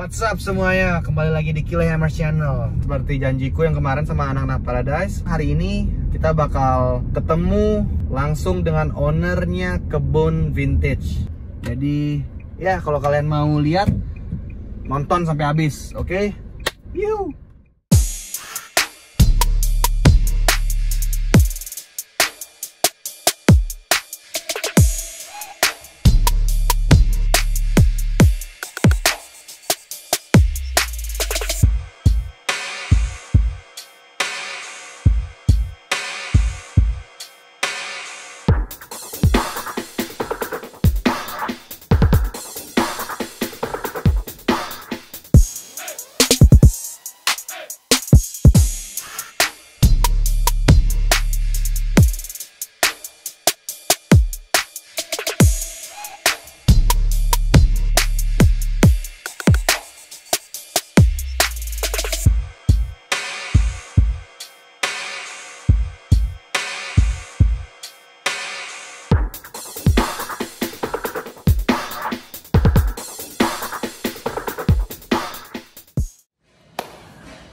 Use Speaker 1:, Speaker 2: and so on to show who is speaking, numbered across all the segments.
Speaker 1: What's up semuanya, kembali lagi di Killer Hammer Channel. Seperti janjiku yang kemarin sama anak-anak Paradise, hari ini kita bakal ketemu langsung dengan ownernya kebun vintage. Jadi ya kalau kalian mau lihat, nonton sampai habis, oke? Yuh.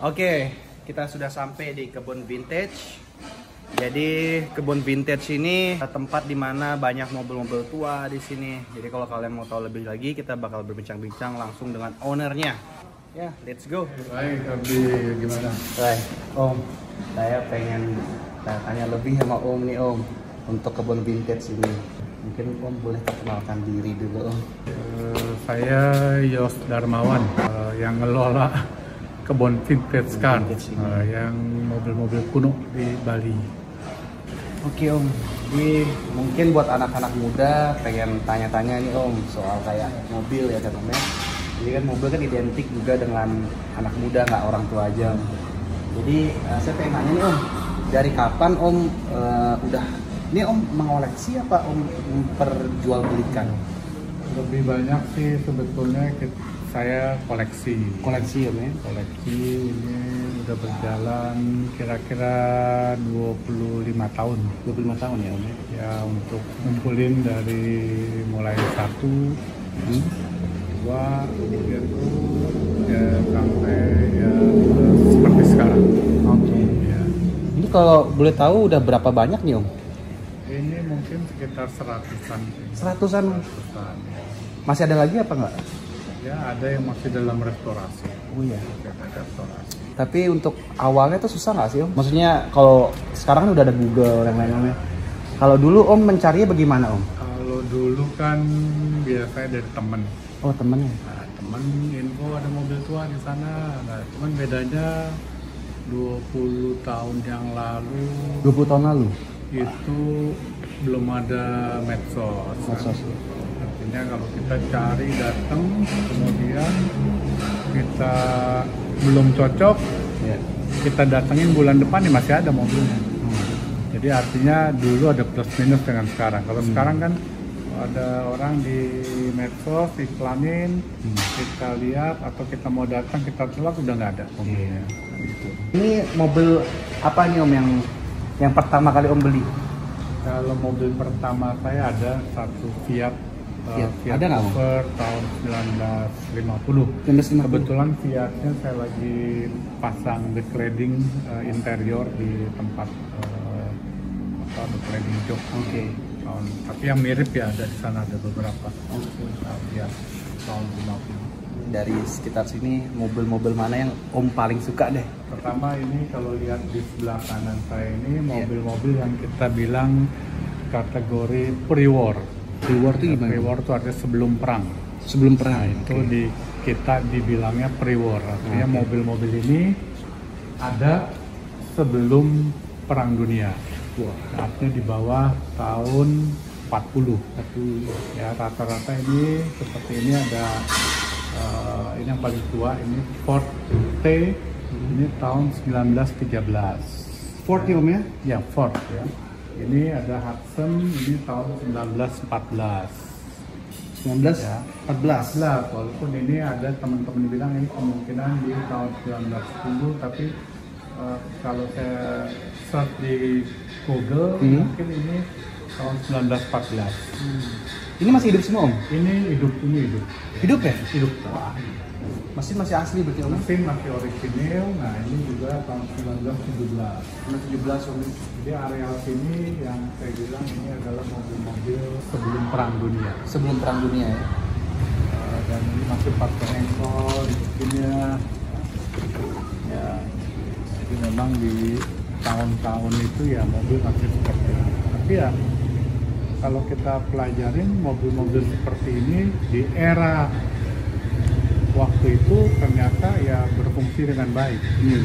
Speaker 1: Oke, kita sudah sampai di kebun vintage. Jadi kebun vintage ini tempat dimana banyak mobil-mobil tua di sini. Jadi kalau kalian mau tahu lebih lagi, kita bakal berbincang-bincang langsung dengan ownernya. Ya, let's go.
Speaker 2: Baik, Abi, gimana?
Speaker 1: Baik, Om. Saya pengen tanya lebih sama Om nih, Om, untuk kebun vintage ini. Mungkin Om boleh perkenalkan diri dulu, Om.
Speaker 2: Saya Yos Darmawan, yang ngelola kebun vintage car, yang mobil-mobil kuno di Bali.
Speaker 1: Oke Om, jadi mungkin buat anak-anak muda pengen tanya-tanya nih Om soal kayak mobil ya kan Om ya. Jadi kan mobil kan identik juga dengan anak muda, nggak orang tua aja Om. Jadi saya pengen nanya nih Om, dari kapan Om ini Om mengoleksi apa Om memperjualbelikan?
Speaker 2: Lebih banyak sih sebetulnya saya koleksi
Speaker 1: Om ya?
Speaker 2: Koleksi ini udah berjalan kira-kira 25 tahun.
Speaker 1: 25 tahun ya Om ya?
Speaker 2: Ya, untuk ngumpulin dari mulai 1, 2, kemudian ya sampai ya seperti sekarang.
Speaker 1: Oke.
Speaker 2: Ya.
Speaker 1: Ini kalau boleh tahu udah berapa banyak nih Om?
Speaker 2: Ini mungkin sekitar 100-an.
Speaker 1: 100-an?
Speaker 2: 100-an, ya.
Speaker 1: Masih ada lagi apa nggak?
Speaker 2: Ya, ada yang masih dalam restorasi.
Speaker 1: Oh iya.
Speaker 2: Restorasi.
Speaker 1: Tapi untuk awalnya tuh susah nggak sih Om? Maksudnya kalau sekarang kan udah ada Google dan lain-lainnya. Kalau dulu Om mencarinya bagaimana Om?
Speaker 2: Kalau dulu kan biasanya dari temen.
Speaker 1: Oh temennya?
Speaker 2: Nah, temen info ada mobil tua di sana. Nah, cuman bedanya 20 tahun yang lalu.
Speaker 1: 20 tahun lalu?
Speaker 2: Itu belum ada medsos.
Speaker 1: Medsos.
Speaker 2: Artinya kalau kita cari datang, kemudian kita belum cocok,
Speaker 1: Ya.
Speaker 2: kita datengin bulan depan ya masih ada mobilnya. Jadi artinya dulu ada plus minus dengan sekarang. Kalau sekarang kan ada orang di medsos iklanin, kita lihat atau kita mau datang kita tolak udah nggak ada mobilnya. Gitu.
Speaker 1: Ini mobil apa nih Om yang pertama kali Om beli?
Speaker 2: Kalau mobil pertama saya ada satu Fiat. Fiat
Speaker 1: ada nggak Om?
Speaker 2: Per tahun 1950.
Speaker 1: 1950.
Speaker 2: Kebetulan Fiatnya saya lagi pasang decladding interior di tempat decladding jok.
Speaker 1: Oke.
Speaker 2: Tapi yang mirip ya ada di sana, ada beberapa. Fiat tahun 50.
Speaker 1: Dari sekitar sini mobil-mobil mana yang Om paling suka deh?
Speaker 2: Pertama ini kalau lihat di sebelah kanan saya ini mobil-mobil yang kita bilang kategori pre-war.
Speaker 1: Pre-war itu gimana?
Speaker 2: Pre-war itu artinya sebelum perang.
Speaker 1: Sebelum perang.
Speaker 2: Nah, itu kita dibilangnya pre-war. Artinya mobil-mobil ini ada sebelum perang dunia. Artinya di bawah tahun 40. Ya, rata-rata ini seperti ini ada ini yang paling tua, ini Ford T, ini tahun 1913.
Speaker 1: Ford ya Om ya?
Speaker 2: Ya, Ford ya. Ini ada Hudson, ini tahun 1914.
Speaker 1: 1914.
Speaker 2: Lah, walaupun ini ada teman-teman bilang ini kemungkinan di tahun 1910, tapi kalau saya search di Google mungkin ini tahun 1914.
Speaker 1: Ini masih hidup semua Om?
Speaker 2: Ini hidup.
Speaker 1: Hidup ya?
Speaker 2: Hidup. Wah.
Speaker 1: Mesin masih asli berarti om?
Speaker 2: Mesin masih orisinil. Nah ini juga tahun 1917.
Speaker 1: 17 om.
Speaker 2: Jadi areal sini yang saya bilang ini adalah mobil-mobil sebelum Perang Dunia.
Speaker 1: Sebelum Perang Dunia ya?
Speaker 2: Dan ini masih pakai engkol, dibikinnya. Ya, jadi memang di tahun-tahun itu ya mobil masih seperti ini. Tapi ya kalau kita pelajarin mobil-mobil seperti ini di era waktu itu ternyata ya berfungsi dengan baik. Ya,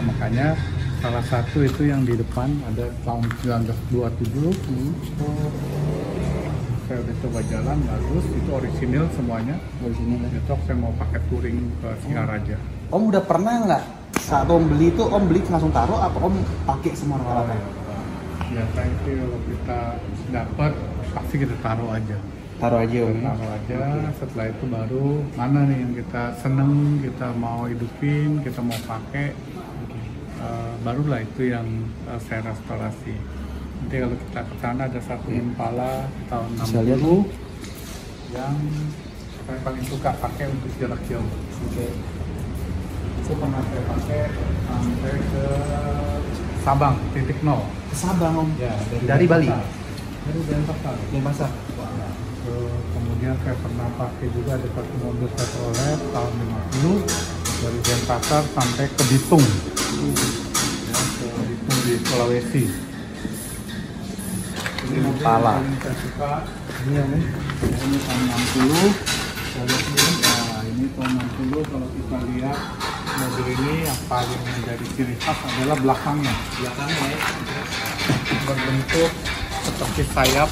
Speaker 2: makanya salah satu itu yang di depan ada tahun 1927. Saya udah coba jalan bagus, itu orisinil semuanya.
Speaker 1: Orisinil ya?
Speaker 2: Besok saya mau pakai touring ke Singaraja.
Speaker 1: Om udah pernah nggak saat om beli itu om beli langsung taruh apa om pakai semua rata-rata?
Speaker 2: Biasa itu kalau kita dapat pasti kita taruh aja.
Speaker 1: Taruh aja om.
Speaker 2: Taruh aja. Setelah itu baru mana nih yang kita seneng, kita mau hidupin, kita mau pakai. Barulah itu yang saya restorasi. Nanti kalau kita ke sana ada satu Impala tahun 60 yang saya paling suka pakai untuk jarak jauh. Itu pernah saya pakai sampai ke Sabang, titik nol.
Speaker 1: Ke Sabang om?
Speaker 2: Ya,
Speaker 1: dari Bali?
Speaker 2: Dari Denpasar.
Speaker 1: Denpasar?
Speaker 2: Kemudian saya pernah pakai juga ada satu mobil Chevrolet tahun 50 dari Denpasar sampai ke Bitung. Ya, ke Bitung di Sulawesi. Ini
Speaker 1: Impala.
Speaker 2: yang saya suka ini ya nih. Ini tahun 60. Saya lihat ini, nah, ini tahun 60 kalau kita lihat mobil ini yang paling menjadi ciri khas adalah belakangnya.
Speaker 1: Belakangnya ya?
Speaker 2: Berbentuk seperti sayap.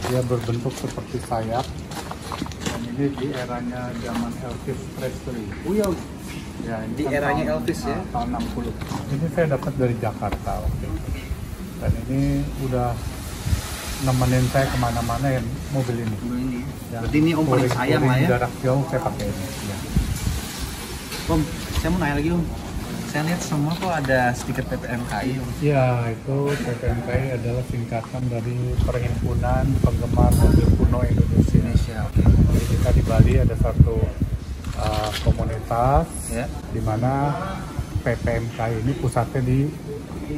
Speaker 2: Dia berbentuk seperti sayap. Dan ini di eranya zaman Elvis Presley.
Speaker 1: Iya.
Speaker 2: Ya, ini
Speaker 1: Di
Speaker 2: kan
Speaker 1: eranya
Speaker 2: tahun,
Speaker 1: Elvis ya?
Speaker 2: Tahun 60. Ini saya dapat dari Jakarta waktu itu. Dan ini udah nemenin saya kemana-mana ya mobil ini.
Speaker 1: Ini.
Speaker 2: Ya,
Speaker 1: Berarti ini om paling sayang lah ya?
Speaker 2: Jarak jauh saya pakai ini. Ya.
Speaker 1: Om, saya mau nanya lagi om. Saya lihat semua kok ada stiker PPMKI om.
Speaker 2: Ya, itu PPMKI adalah singkatan dari Perhimpunan Penggemar Mobil Kuno Indonesia. Jadi kita di Bali ada satu komunitas
Speaker 1: Ya.
Speaker 2: di mana PPMKI ini pusatnya di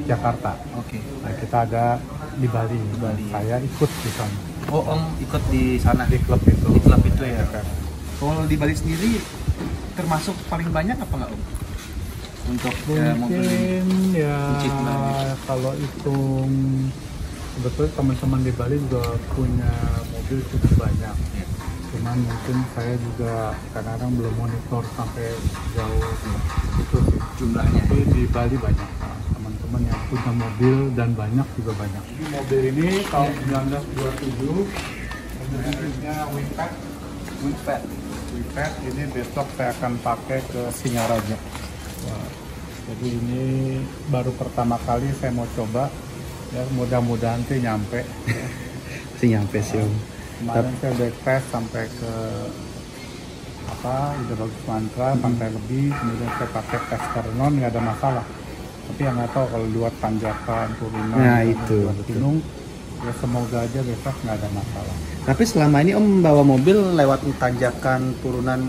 Speaker 2: Jakarta.
Speaker 1: Oke.
Speaker 2: Nah, kita ada di Bali. Saya ikut di sana.
Speaker 1: Oh om ikut di sana?
Speaker 2: Di klub itu.
Speaker 1: Di klub itu ya?
Speaker 2: Kan.
Speaker 1: Kalau di Bali sendiri termasuk paling banyak apa nggak om? Untuk mobil
Speaker 2: Mungkin ya
Speaker 1: Ciclan.
Speaker 2: kalau hitung sebetulnya teman-teman di Bali juga punya mobil cukup banyak. Cuman mungkin saya juga kadang-kadang belum monitor sampai jauh itu sih
Speaker 1: jumlahnya.
Speaker 2: Tapi di Bali banyak teman-teman yang punya mobil dan banyak juga banyak. Ini mobil ini tahun 1927 mobilnya Winpet. Winpet ini besok saya akan pakai ke Singaraja. Wah, jadi ini baru pertama kali saya mau coba, ya mudah-mudahan sih nyampe.
Speaker 1: Sih nyampe sih om.
Speaker 2: Kemarin saya udah tes sampai ke udah bagus mantra, Pantai Lebih, kemudian saya pakai tes Karnon nggak ada masalah. Tapi yang nggak tahu kalau luar tanjakan, turunan,
Speaker 1: Nah, itu,
Speaker 2: luar
Speaker 1: betul.
Speaker 2: gunung, ya semoga aja besok nggak ada masalah.
Speaker 1: Tapi selama ini om bawa mobil lewat tanjakan turunan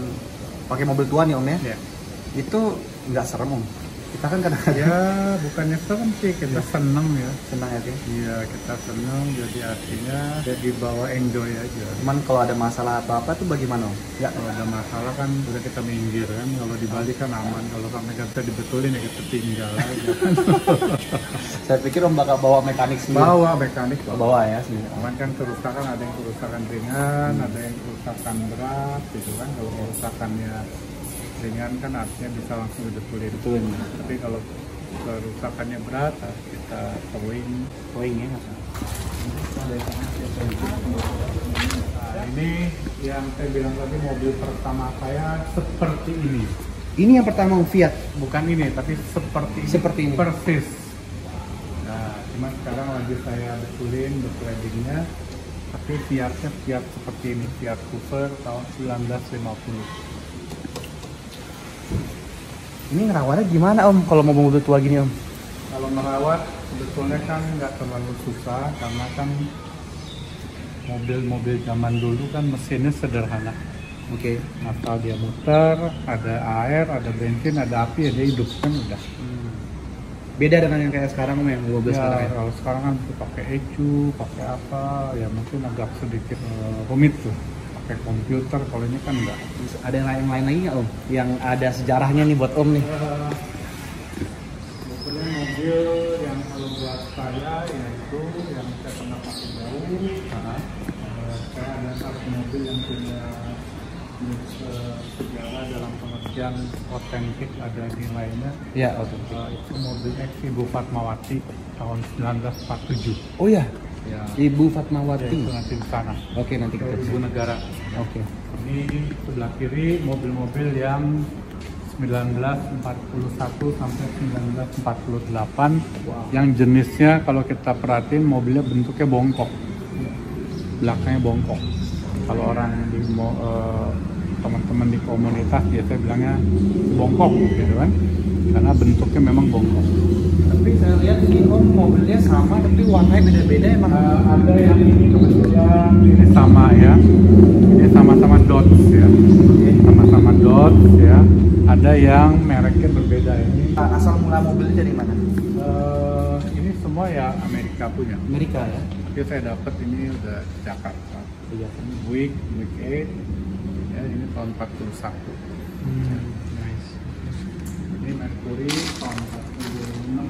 Speaker 1: pakai mobil tua nih om ya?
Speaker 2: Ya.
Speaker 1: Itu nggak serem om? Kita kan kadang-kadang
Speaker 2: Ya bukannya serem sih, kita seneng ya.
Speaker 1: senang aja.
Speaker 2: Iya, kita seneng, jadi artinya jadi bawa enjoy aja.
Speaker 1: Cuman kalau ada masalah apa-apa tuh bagaimana om? Nggak.
Speaker 2: Kalau ada masalah kan udah kita minggir kan, kalau di Bali kan aman, kalau sampai nggak bisa dibetulin ya kita tinggal aja.
Speaker 1: Saya pikir om bakal bawa mekanik sendiri.
Speaker 2: Bawa mekanik,
Speaker 1: Bawa ya sendiri.
Speaker 2: Cuman kan kerusakan ada yang kerusakan ringan, ada yang kerusakan berat gitu kan. Kalau kerusakannya ringan kan artinya bisa langsung dibetulin.
Speaker 1: Betul.
Speaker 2: Tapi kalau kerusakannya berat kita towing.
Speaker 1: Towing ya.
Speaker 2: Nah, ini yang saya bilang tadi mobil pertama saya seperti ini.
Speaker 1: Ini yang pertama om, Fiat.
Speaker 2: Bukan ini, tapi seperti ini.
Speaker 1: ini.
Speaker 2: Persis. Nah, cuma sekarang lagi saya betulin weddingnya. Tapi Fiatnya Fiat seperti ini, Fiat Cooper tahun 1950.
Speaker 1: Ini ngerawatnya gimana om kalau mau mobil tua gini om?
Speaker 2: Kalau merawat sebetulnya kan nggak terlalu susah karena kan mobil-mobil zaman dulu kan mesinnya sederhana.
Speaker 1: Oke.
Speaker 2: Asal dia muter, ada air, ada bensin, ada api, ada hidup kan udah.
Speaker 1: Beda dengan yang kayak sekarang Om, yang mobil
Speaker 2: Ya,
Speaker 1: sekarang ya.
Speaker 2: kalau sekarang kan pakai ecu, pakai apa, ya mungkin agak sedikit rumit tuh. Pakai komputer, kalau ini kan enggak.
Speaker 1: Terus ada yang lain lagi nggak Om? Yang ada sejarahnya nih buat Om nih.
Speaker 2: Sebetulnya mobil yang kalau buat saya yaitu yang saya pernah pakai jauh. Saya ada satu mobil yang punya sejarah dalam pengertian otentik, ada nilainya.
Speaker 1: Ya, oke.
Speaker 2: Itu mobil X Ibu Fatmawati tahun 1947.
Speaker 1: Oh ya,
Speaker 2: Ya,
Speaker 1: Ibu
Speaker 2: ya,
Speaker 1: Fatmawati.
Speaker 2: itu nanti di sana.
Speaker 1: Oke, nanti kita
Speaker 2: Ibu negara.
Speaker 1: Oke.
Speaker 2: Ini sebelah kiri mobil-mobil yang 1941 sampai 1948 yang jenisnya kalau kita perhatiin mobilnya bentuknya bongkok, belakangnya bongkok. Kalau orang di teman-teman di komunitas biasanya bilangnya bongkok gitu kan, karena bentuknya memang bongkok.
Speaker 1: Tapi saya lihat ini Om mobilnya sama tapi warnanya beda-beda emang.
Speaker 2: Ada yang ini kebetulan ini sama ya, ini sama-sama Dodge ya, sama-sama Dodge ya. Ada yang mereknya berbeda ini.
Speaker 1: Asal mula mobilnya dari mana?
Speaker 2: Ini semua ya Amerika punya.
Speaker 1: Amerika ya.
Speaker 2: Tapi saya dapat ini udah Jakarta.
Speaker 1: Iya.
Speaker 2: Ini Buick 8 ya, ini tahun 41.
Speaker 1: Nice.
Speaker 2: Ini Mercury tahun 46.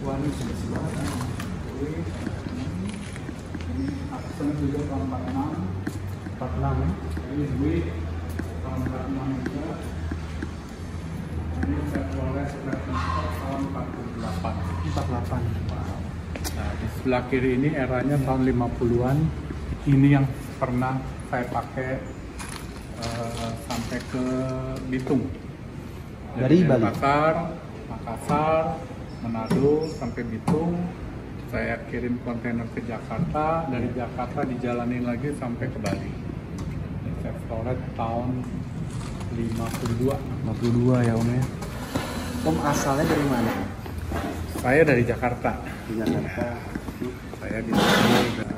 Speaker 1: Wah, ini sudah sebelah.
Speaker 2: Mercury ini Accent juga tahun 46.
Speaker 1: 46 ya.
Speaker 2: Ini Buick tahun 46 juga. Ini Chevrolet tahun 48.
Speaker 1: 48.
Speaker 2: Nah, di sebelah kiri ini eranya tahun 50-an. Ini yang pernah saya pakai sampai ke Bitung.
Speaker 1: Dari Bali?
Speaker 2: Makassar, Manado sampai Bitung. Saya kirim kontainer ke Jakarta, dari Jakarta dijalanin lagi sampai ke Bali. Chevrolet tahun 52.
Speaker 1: 52 ya Om ya. Om asalnya dari mana?
Speaker 2: Saya dari Jakarta.
Speaker 1: Di Jakarta.
Speaker 2: Saya di sini udah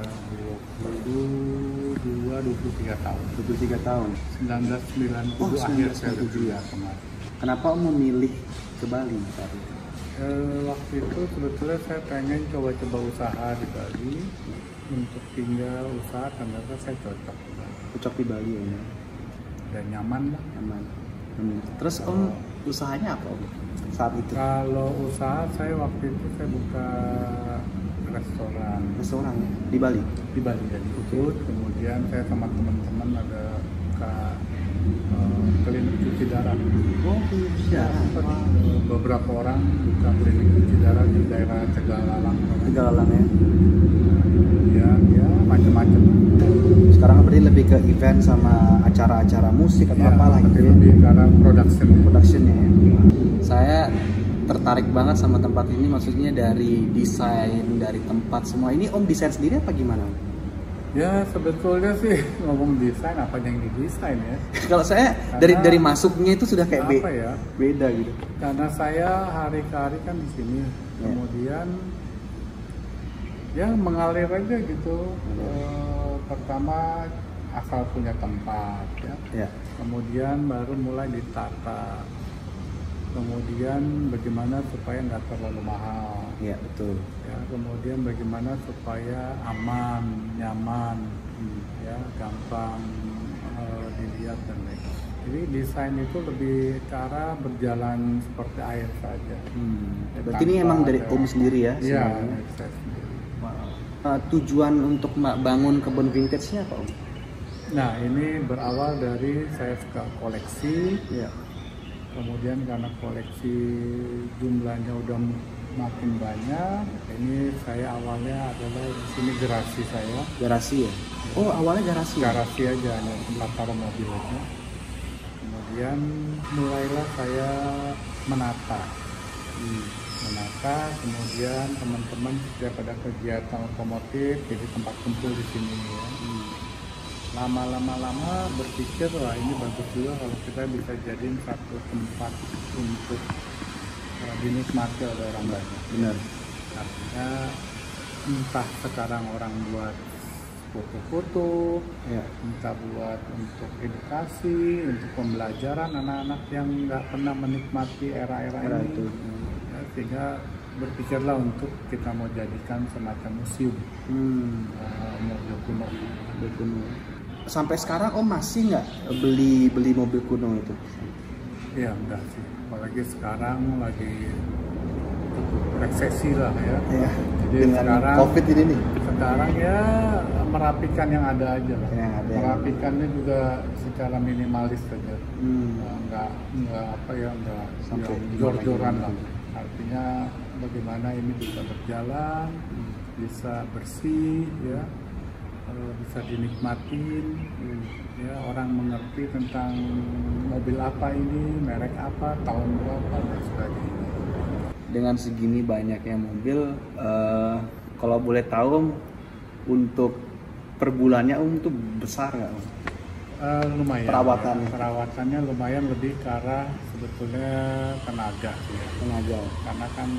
Speaker 2: 23 tahun.
Speaker 1: 23 tahun.
Speaker 2: 1990
Speaker 1: Oh,
Speaker 2: akhir saya
Speaker 1: 1997
Speaker 2: udah kemarin.
Speaker 1: Kenapa Om memilih ke Bali saat itu?
Speaker 2: Waktu itu sebetulnya saya pengen coba-coba usaha di Bali untuk tinggal usaha, ternyata saya cocok
Speaker 1: Cocok di Bali Om ya.
Speaker 2: dan nyaman lah.
Speaker 1: Aman. Terus Om usahanya apa Om saat itu?
Speaker 2: Kalau usaha saya waktu itu saya buka restoran
Speaker 1: Restoran ya? Di Bali?
Speaker 2: di Bali dan food. Kemudian saya sama teman-teman ada buka klinik cuci darah.
Speaker 1: Oh iya.
Speaker 2: Beberapa orang buka klinik cuci darah di daerah Tegalalang.
Speaker 1: Tegalalang ya.
Speaker 2: Ya macam-macam.
Speaker 1: Sekarang berarti lebih ke event sama acara-acara musik atau
Speaker 2: Ya,
Speaker 1: apalah
Speaker 2: tapi
Speaker 1: gitu ya?
Speaker 2: lebih karena
Speaker 1: Productionnya ya. Saya tertarik banget sama tempat ini, maksudnya dari desain, dari tempat semua. Ini Om desain sendiri apa gimana Om?
Speaker 2: Ya sebetulnya sih ngomong desain apa yang didesain ya.
Speaker 1: Kalau saya
Speaker 2: Karena
Speaker 1: dari masuknya itu sudah kayak
Speaker 2: apa ya?
Speaker 1: beda gitu.
Speaker 2: Karena saya hari ke hari kan di sini, kemudian ya mengalir aja gitu. Pertama asal punya tempat ya. Kemudian baru mulai ditata. Kemudian bagaimana supaya nggak terlalu mahal.
Speaker 1: Iya betul.
Speaker 2: Ya, kemudian bagaimana supaya aman, nyaman, ya gampang dilihat dan lain. Jadi desain itu lebih cara berjalan seperti air saja.
Speaker 1: Berarti ini emang dari Om sendiri ya?
Speaker 2: Iya,
Speaker 1: semuanya?
Speaker 2: dari saya sendiri.
Speaker 1: Tujuan untuk bangun kebun vintage-nya apa Om?
Speaker 2: Nah ini berawal dari saya suka koleksi.
Speaker 1: Iya.
Speaker 2: Kemudian karena koleksi jumlahnya udah makin banyak, ini saya awalnya adalah di sini garasi saya.
Speaker 1: Garasi ya? Oh awalnya garasi?
Speaker 2: Garasi aja, ada tempat taruh mobil aja. Kemudian mulailah saya menata. Kemudian teman-teman setiap ada kegiatan otomotif, jadi tempat kumpul di sini ya. Lama berpikir wah ini bagus juga kalau kita bisa jadiin satu tempat untuk dinikmati oleh orang banyak.
Speaker 1: Benar.
Speaker 2: Artinya entah sekarang orang buat foto-foto,
Speaker 1: Ya.
Speaker 2: bisa buat untuk edukasi, untuk pembelajaran anak-anak yang nggak pernah menikmati era-era
Speaker 1: Era
Speaker 2: ini.
Speaker 1: itu.
Speaker 2: Ya, sehingga berpikirlah untuk kita mau jadikan semacam museum mobil kuno.
Speaker 1: Mobil kuno. Sampai sekarang Om masih nggak beli mobil kuno itu?
Speaker 2: Iya enggak sih, apalagi sekarang lagi cukup resesi lah ya.
Speaker 1: Ya.
Speaker 2: Jadi
Speaker 1: Dengan
Speaker 2: sekarang
Speaker 1: COVID ini nih.
Speaker 2: sekarang ya merapikan yang ada aja lah.
Speaker 1: Yang ada.
Speaker 2: Merapikannya juga secara minimalis saja. Nggak apa ya, nggak
Speaker 1: Sampai
Speaker 2: yang jor-joran lah.
Speaker 1: gimana.
Speaker 2: Artinya bagaimana ini bisa berjalan, bisa bersih ya, bisa dinikmatin, ya orang mengerti tentang mobil apa ini, merek apa, tahun berapa dan sebagainya.
Speaker 1: Dengan segini banyaknya mobil, kalau boleh tahu Om, untuk per bulannya Om tuh besar nggak Om?
Speaker 2: Lumayan. Perawatannya lumayan, lebih ke arah sebetulnya tenaga sih ya.
Speaker 1: Tenaga.
Speaker 2: Karena kan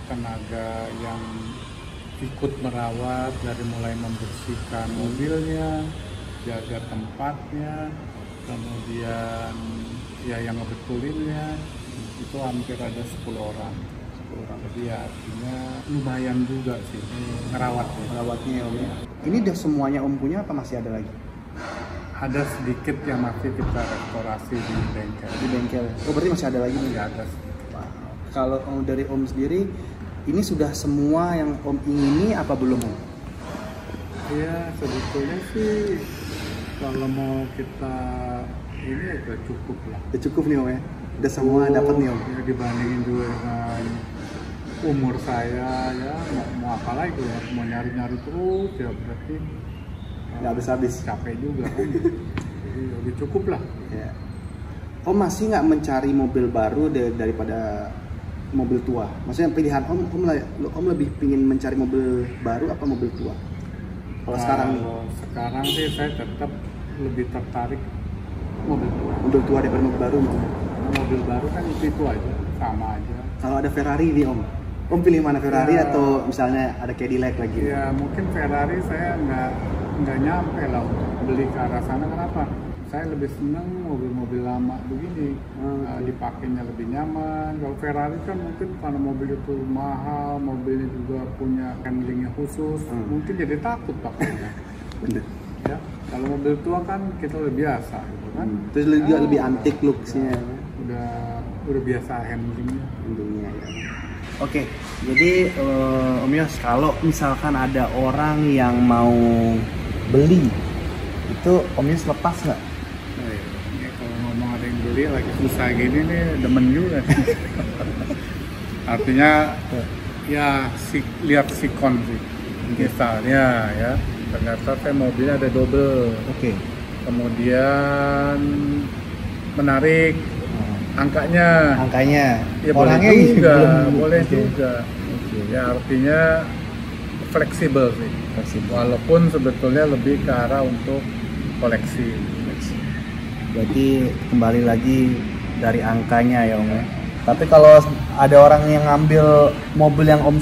Speaker 2: tenaga yang ikut merawat dari mulai membersihkan mobilnya, jaga tempatnya, kemudian ya yang ngebetulinnya itu hampir ada 10 orang. Jadi ya artinya lumayan juga sih
Speaker 1: Merawatnya Om ya. Ini udah semuanya Om punya apa masih ada lagi?
Speaker 2: Ada sedikit yang masih kita restorasi di bengkel.
Speaker 1: Di bengkel. Oh berarti masih ada lagi nih?
Speaker 2: Ya ada.
Speaker 1: Kalau dari Om sendiri, ini sudah semua yang Om ingini apa belum Om?
Speaker 2: Ya sebetulnya sih kalau mau kita ini udah cukup lah.
Speaker 1: Udah cukup nih Om ya? Udah semua dapat nih Om?
Speaker 2: Ya dibandingin juga dengan umur saya ya, mau apa lagi ya, mau nyari-nyari terus ya berarti
Speaker 1: Nggak habis-habis.
Speaker 2: capek juga kan. Jadi udah cukup lah.
Speaker 1: Ya. Om masih nggak mencari mobil baru daripada mobil tua? Maksudnya pilihan Om lebih pingin mencari mobil baru apa mobil tua? Kalau sekarang nih?
Speaker 2: Sekarang sih saya tetap lebih tertarik mobil tua.
Speaker 1: Mobil tua daripada mobil baru gitu.
Speaker 2: Karena mobil baru kan itu aja, sama aja.
Speaker 1: Kalau ada Ferrari nih Om pilih mana, Ferrari
Speaker 2: Ya.
Speaker 1: atau misalnya ada Cadillac lagi?
Speaker 2: Ya mungkin Ferrari saya nggak nyampe lah untuk beli ke arah sana. Kenapa? Saya lebih senang mobil-mobil lama begini, dipakainya lebih nyaman. Kalau Ferrari kan mungkin karena mobil itu mahal, mobilnya juga punya handlingnya khusus, mungkin jadi takut pakainya.
Speaker 1: Bener.
Speaker 2: Ya, kalau mobil tua kan kita udah biasa, gitu kan?
Speaker 1: Terus juga lebih antik looks-nya.
Speaker 2: Udah biasa handlingnya.
Speaker 1: Untungnya ya. Oke, jadi Om Yos, kalau misalkan ada orang yang mau beli, itu Om Yos lepas nggak?
Speaker 2: Oh, iya. Ini kalau ngomong ada yang beli lagi susah gini nih, demen juga. Artinya ya lihat sikon sih. Misalnya ya, ternyata saya mobilnya ada double.
Speaker 1: Oke.
Speaker 2: Kemudian menarik angkanya. Ya
Speaker 1: orangnya
Speaker 2: boleh juga,
Speaker 1: belum.
Speaker 2: boleh
Speaker 1: Oke.
Speaker 2: juga. Ya artinya fleksibel sih.
Speaker 1: Fleksibel.
Speaker 2: Walaupun sebetulnya lebih ke arah untuk koleksi.
Speaker 1: Berarti kembali lagi dari angkanya ya Om ya. Tapi kalau ada orang yang ngambil mobil yang Om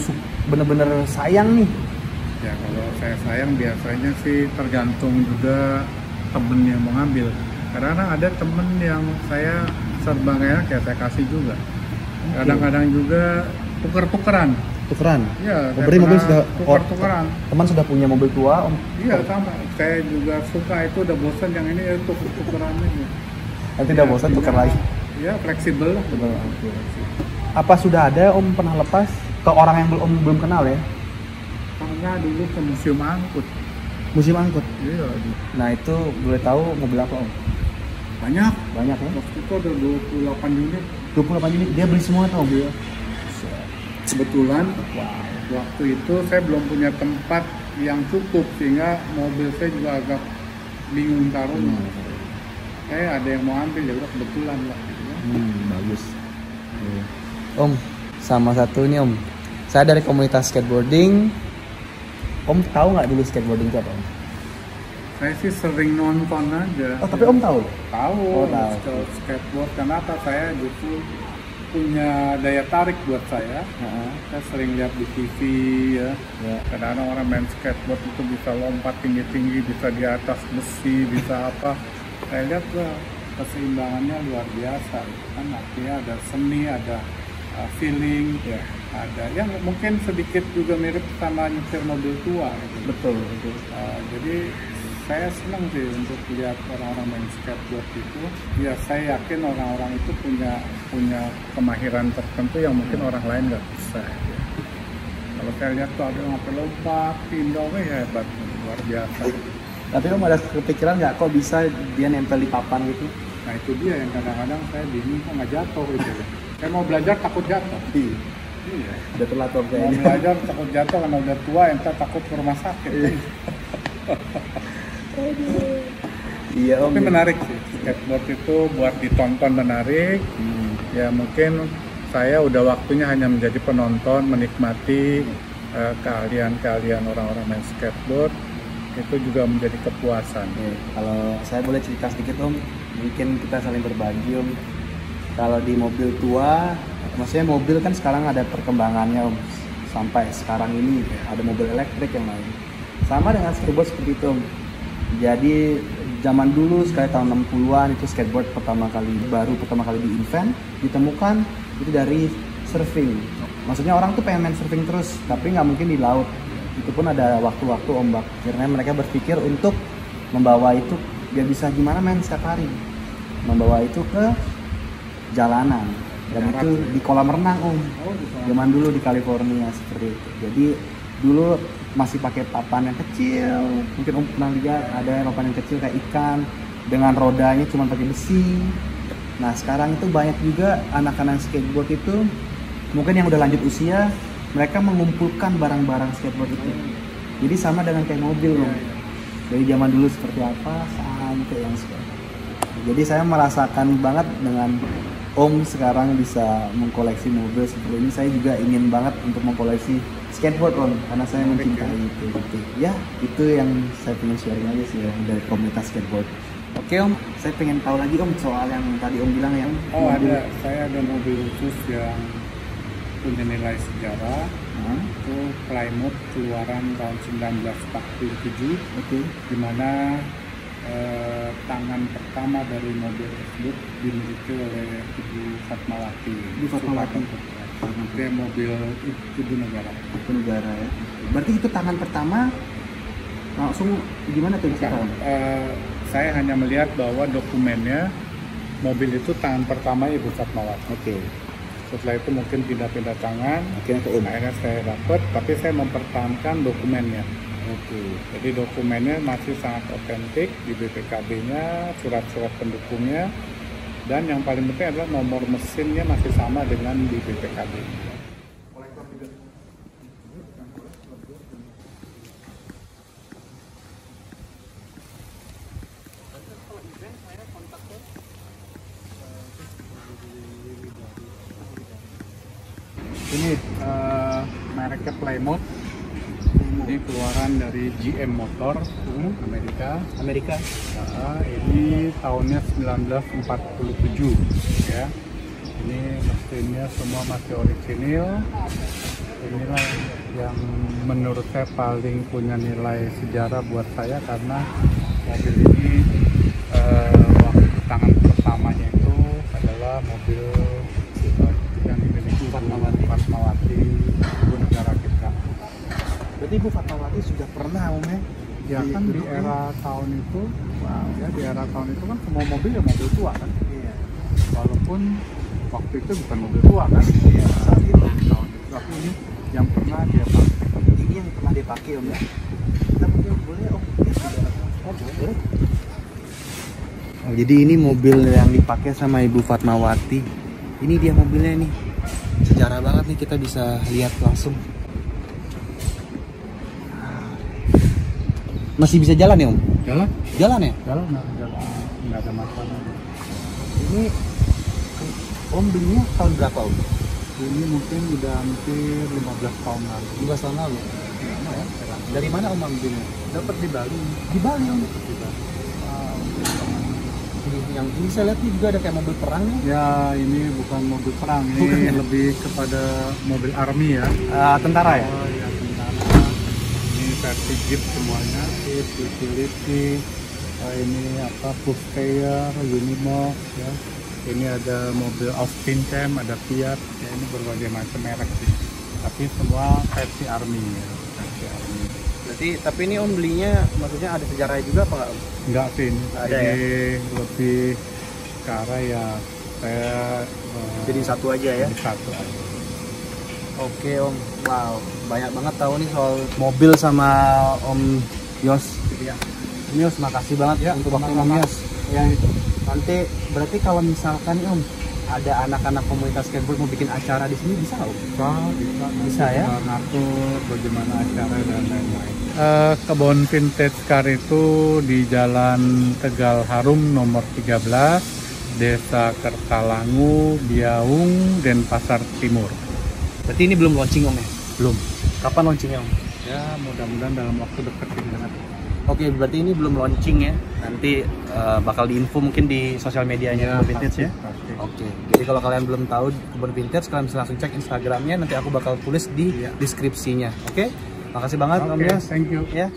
Speaker 1: bener-bener sayang nih,
Speaker 2: Ya kalau saya sayang biasanya sih tergantung juga temen yang mau ngambil. Kadang-kadang ada temen yang saya serba enak ya saya kasih juga. Kadang-kadang juga tuker-tukeran.
Speaker 1: tukeran.
Speaker 2: Iya,
Speaker 1: Oh, berarti mobil sudah
Speaker 2: tuker-tukeran.
Speaker 1: teman sudah punya mobil tua Om.
Speaker 2: Iya sama. Saya juga suka itu, udah bosan yang ini ya tuker-tukeran aja.
Speaker 1: Nanti udah bosan tukar lagi.
Speaker 2: Ya fleksibel lah.
Speaker 1: Apa sudah ada Om pernah lepas ke orang yang belum kenal ya?
Speaker 2: Karena dulu ke museum angkut.
Speaker 1: Museum angkut.
Speaker 2: Iya.
Speaker 1: Nah itu boleh tahu mobil apa Om?
Speaker 2: Banyak.
Speaker 1: Banyak ya?
Speaker 2: Waktu itu ada 28 unit.
Speaker 1: 28 unit dia beli semua tuh Om?
Speaker 2: Iya. Kebetulan waktu itu saya belum punya tempat yang cukup sehingga mobil saya juga agak bingung taruhnya. Ada yang mau ambil ya udah kebetulan lah.
Speaker 1: Bagus. Om, sama satu nih Om. Saya dari komunitas skateboarding. Om tahu nggak dulu skateboarding itu apa Om?
Speaker 2: Saya sih sering nonton aja.
Speaker 1: Oh tapi Om tahu?
Speaker 2: Tahu.
Speaker 1: Oh, tahu.
Speaker 2: Skateboard kenapa saya justru punya daya tarik buat saya.
Speaker 1: Heeh.
Speaker 2: Saya sering lihat di TV ya.
Speaker 1: Ya.
Speaker 2: Kadang-kadang orang main skateboard itu bisa lompat tinggi-tinggi, bisa di atas besi, bisa apa. Saya lihat wah, keseimbangannya luar biasa. Kan artinya ada seni, ada feeling,
Speaker 1: Ya.
Speaker 2: ada yang mungkin sedikit juga mirip sama nyetir mobil tua. Gitu.
Speaker 1: Betul, betul.
Speaker 2: Jadi saya senang sih untuk lihat orang-orang main skateboard itu. Ya saya yakin orang-orang itu punya kemahiran tertentu yang mungkin orang lain nggak bisa. Ya. Kalau saya lihat tuh ada yang sampai lompat, pindah, hebat, luar biasa.
Speaker 1: Tapi Om ada kepikiran nggak kok bisa dia nempel di papan gitu?
Speaker 2: Nah itu dia yang kadang-kadang saya bingung kok nggak jatuh gitu. Saya mau belajar takut jatuh.
Speaker 1: Iya.
Speaker 2: Iya.
Speaker 1: Udah telat Om
Speaker 2: Mau
Speaker 1: kayaknya.
Speaker 2: belajar takut jatuh karena udah tua, entar takut ke rumah sakit.
Speaker 1: Iya Om.
Speaker 2: Tapi menarik sih, skateboard itu buat ditonton menarik. Ya mungkin saya udah waktunya hanya menjadi penonton, menikmati keahlian-keahlian orang-orang main skateboard. Itu juga menjadi kepuasan.
Speaker 1: Kalau saya boleh cerita sedikit Om, mungkin kita saling berbagi Om. Kalau di mobil tua, maksudnya mobil kan sekarang ada perkembangannya Om. Sampai sekarang ini ada mobil elektrik yang lain. Sama dengan skateboard seperti itu Om. Jadi zaman dulu sekali tahun 60-an itu skateboard pertama kali di-invent, ditemukan itu dari surfing. Maksudnya orang tuh pengen main surfing terus, tapi nggak mungkin di laut. Itu pun ada waktu-waktu ombak. Akhirnya mereka berpikir untuk membawa itu biar bisa gimana main setiap hari. Membawa itu ke jalanan. Dan itu di kolam renang Om. Zaman dulu di California seperti itu. Jadi dulu masih pakai papan yang kecil. Mungkin Om pernah lihat ada papan yang kecil kayak ikan dengan rodanya cuma pakai besi. Nah sekarang itu banyak juga anak-anak skateboard itu mungkin yang udah lanjut usia, mereka mengumpulkan barang-barang skateboard itu. Jadi sama dengan kayak mobil Om. Dari zaman dulu seperti apa sampai yang sekarang. Jadi saya merasakan banget dengan Om sekarang bisa mengkoleksi mobil seperti ini. Saya juga ingin banget untuk mengkoleksi skateboard Om, karena saya mencintai itu. Gitu. Ya, itu yang saya pengen sharing aja sih ya, dari komunitas skateboard. Oke Om, saya pengen tahu lagi Om soal yang tadi Om bilang yang mobil.
Speaker 2: Saya ada mobil khusus yang punya nilai sejarah. Itu Plymouth keluaran tahun 1947. Di mana tangan pertama dari mobil tersebut dimiliki oleh Ibu Fatmawati.
Speaker 1: Ibu Fatmawati.
Speaker 2: Dia mobil ibu negara.
Speaker 1: Ibu negara ya. Berarti itu tangan pertama langsung gimana tuh sekarang?
Speaker 2: Saya hanya melihat bahwa dokumennya mobil itu tangan pertama Ibu Fatmawati.
Speaker 1: Oke.
Speaker 2: Setelah itu mungkin pindah-pindah tangan. Akhirnya saya dapat, tapi saya mempertahankan dokumennya.
Speaker 1: Oke.
Speaker 2: Jadi dokumennya masih sangat otentik di BPKB-nya, surat-surat pendukungnya, dan yang paling penting adalah nomor mesinnya masih sama dengan di BPKB. Ini mereknya Plymouth. Ini keluaran dari GM Motor Amerika. Ini tahunnya 1947 ya. Ini mesinnya semua masih orisinil. Inilah yang menurut saya paling punya nilai sejarah buat saya, karena mobil ini waktu tangan pertamanya itu adalah mobil yang dimiliki Fatmawati, ibu negara kita.
Speaker 1: Berarti Ibu Fatmawati sudah pernah Om ya?
Speaker 2: Ya kan di era tahun itu, ya di era tahun itu kan semua mobil ya mobil tua kan.
Speaker 1: Iya.
Speaker 2: Walaupun waktu itu bukan mobil tua kan.
Speaker 1: Iya. Saat itu.
Speaker 2: Tahun itu, tapi ini yang pernah dia pakai.
Speaker 1: Ini yang pernah dipakai Om ya? Kita mungkin boleh Om? Boleh. Oh, jadi ini mobil yang dipakai sama Ibu Fatmawati. Ini dia mobilnya nih. Sejarah banget nih, kita bisa lihat langsung. Masih bisa jalan ya Om?
Speaker 2: Jalan?
Speaker 1: Jalan ya?
Speaker 2: Jalan, nggak ada masalah.
Speaker 1: Ini Om belinya tahun berapa Om?
Speaker 2: Ini mungkin udah hampir 15 tahun lalu.
Speaker 1: 15 tahun lalu?
Speaker 2: Ya,
Speaker 1: Dari mana Om ambilnya?
Speaker 2: dapat di Bali.
Speaker 1: Di Bali Om?
Speaker 2: Di Bali.
Speaker 1: yang ini saya lihat nih juga ada kayak mobil perang nih.
Speaker 2: Ya, ini bukan mobil perang, ini lebih kepada mobil army ya.
Speaker 1: Tentara ya?
Speaker 2: Oh ya, tentara. Ini versi Jeep semuanya, Jeep, utility, ini apa, Pushtail, Unimog ya. Ini ada mobil Austin Cam, ada Fiat, ya ini berbagai macam merek sih. Tapi semua versi army ya, versi army.
Speaker 1: Berarti, tapi ini Om belinya maksudnya ada sejarahnya juga apa nggak Om?
Speaker 2: Enggak sih,
Speaker 1: Ada
Speaker 2: ini
Speaker 1: ya?
Speaker 2: lebih ke arah ya saya
Speaker 1: Jadi satu aja ya?
Speaker 2: jadi satu aja.
Speaker 1: Oke Om, wow banyak banget tahu nih soal mobil sama Om Yos.
Speaker 2: Ya.
Speaker 1: Om Yos, makasih banget
Speaker 2: Ya,
Speaker 1: untuk waktu Om
Speaker 2: sama-sama.
Speaker 1: Yos. Ya, nanti berarti kalau misalkan nih Om ada anak-anak komunitas skateboard mau bikin acara di sini bisa Om? Bisa ya?
Speaker 2: Ngatur bagaimana acara dan lain-lain. Kebun vintage car itu di Jalan Tegal Harum nomor 13, Desa Kertalangu, Biaung, Denpasar Timur.
Speaker 1: Berarti ini belum launching Om ya?
Speaker 2: Belum.
Speaker 1: Kapan launchingnya Om?
Speaker 2: Ya, mudah-mudahan dalam waktu dekat ini.
Speaker 1: Oke, berarti ini belum launching ya? Nanti bakal diinfo mungkin di sosial medianya Kebun Vintage ya?
Speaker 2: Pasti.
Speaker 1: Oke, jadi kalau kalian belum tahu Kebun Vintage, kalian bisa langsung cek Instagramnya, nanti aku bakal tulis di deskripsinya. Oke, makasih banget Om
Speaker 2: Oke,
Speaker 1: Yos.
Speaker 2: thank you.
Speaker 1: Ya.